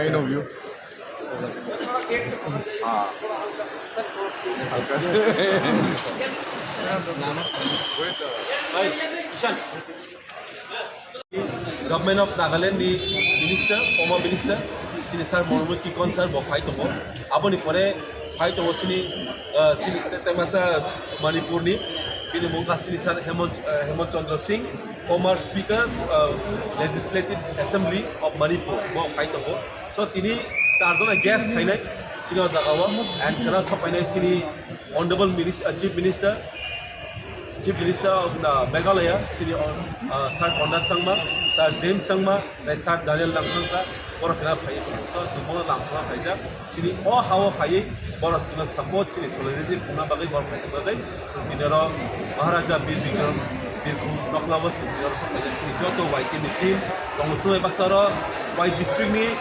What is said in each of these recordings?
kind of you. Government of Nagaland di minister, former minister, sini sar Mormon Kikon sar bofai tomo. Aboni pore fai tomo sini sini temasa Manipur ni. Bini mungka sini sar Hemant Chandra Singh, former speaker Legislative Assembly of Manipur bofai tomo. So tini charjona guest kainai sini jagawa and kana sopainai sini honorable minister, Chief Minister of Meghalaya, Sri Sir Konrad Sangma, Sir James Sangma, and Sir Daniel Langtangsa, or Kena Pay, so Simona Lamsana Paiza, Sri or how Pay, or Sina support Sri Solidarity from Nabagi or Pay, Dinero, Maharaja Bill Noklavas, Sri Joto, White team, Tomosu Baksara, White District,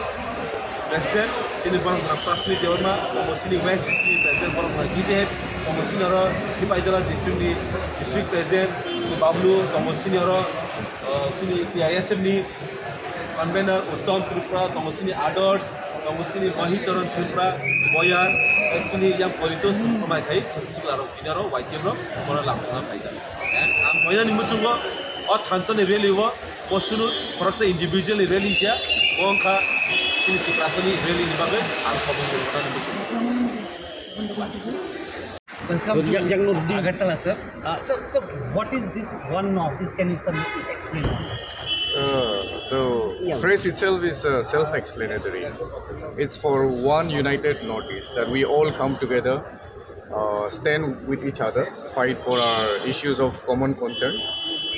President, Sri Borong Pasmi Deorma, Tomosini West District, President Borong GTH, Tomosinara, Sipajala District President, Sri Bablu, Tomosinara, Sri PISM, Convener, Uttam Tripura, Tomosini Adors, Tomosini Mahicharan Tripura, Boyar, Sri Yang Politos, my case, Silaro, Pinaro, White Yellow, Mona Lamsana Paiza. And I'm Moya Nimuchunga, or Tansan really were, Mosunu, for us individually really here, Monka. Sini Tiprasani really nibagai alkohol Welcome, Agartala sir. So what is this one Northeast? Can you explain? The phrase itself is self-explanatory. It's for one united Northeast, that we all come together, stand with each other, fight for our issues of common concern,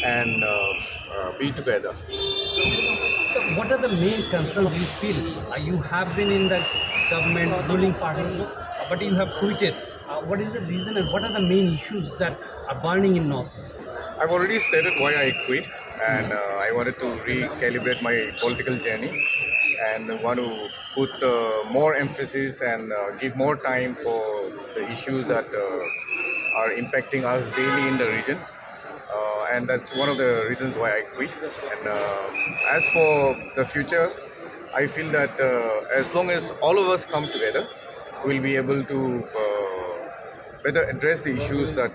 and be together. So what are the main concerns you feel? You have been in the government ruling party, but you have quitted. What is the reason and what are the main issues that are burning in Northeast? I've already stated why I quit, and I wanted to recalibrate my political journey and want to put more emphasis and give more time for the issues that are impacting us daily in the region. And that's one of the reasons why I quit. And as for the future, I feel that as long as all of us come together, we'll be able to better address the issues that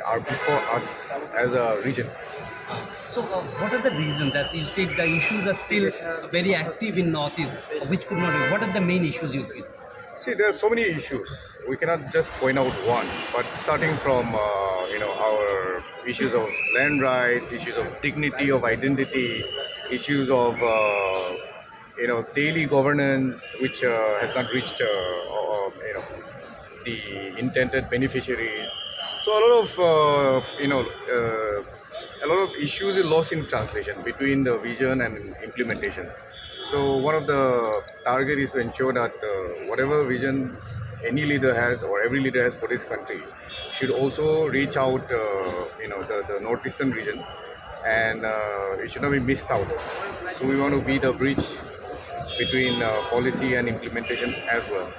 are before us as a region. So what are the reasons that you said the issues are still very active in Northeast, which could not? What are the main issues you feel? See, there are so many issues. We cannot just point out one, but starting from our issues of land rights, issues of dignity, of identity, issues of daily governance, which has not reached the intended beneficiaries. So a lot of issues are lost in translation between the vision and implementation. So one of the target is to ensure that whatever vision any leader has or every leader has for this country should also reach out, the northeastern region, and it should not be missed out. So we want to be the bridge between policy and implementation as well,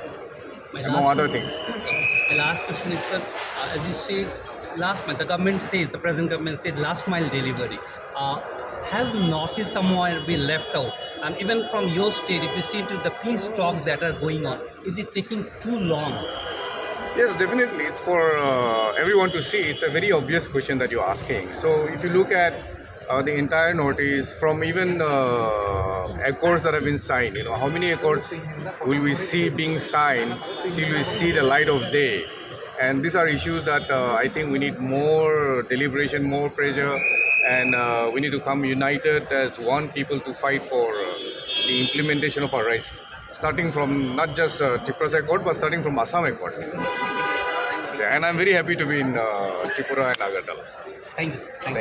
among other things. My last question is, sir, as you said, the present government said last mile delivery. Has Northeast somewhere been left out? And even from your state, if you see to the peace talks that are going on, is it taking too long? Yes, definitely. It's for everyone to see. It's a very obvious question that you're asking. So if you look at the entire Northeast, from even accords that have been signed, how many accords will we see being signed till we see the light of day? And these are issues that I think we need more deliberation, more pressure, and we need to come united as one people to fight for the implementation of our rights, starting from not just Tripuras Accord, but starting from Assam Accord. And I'm very happy to be in Tripura and Agartala. Thank you, sir. Thank you.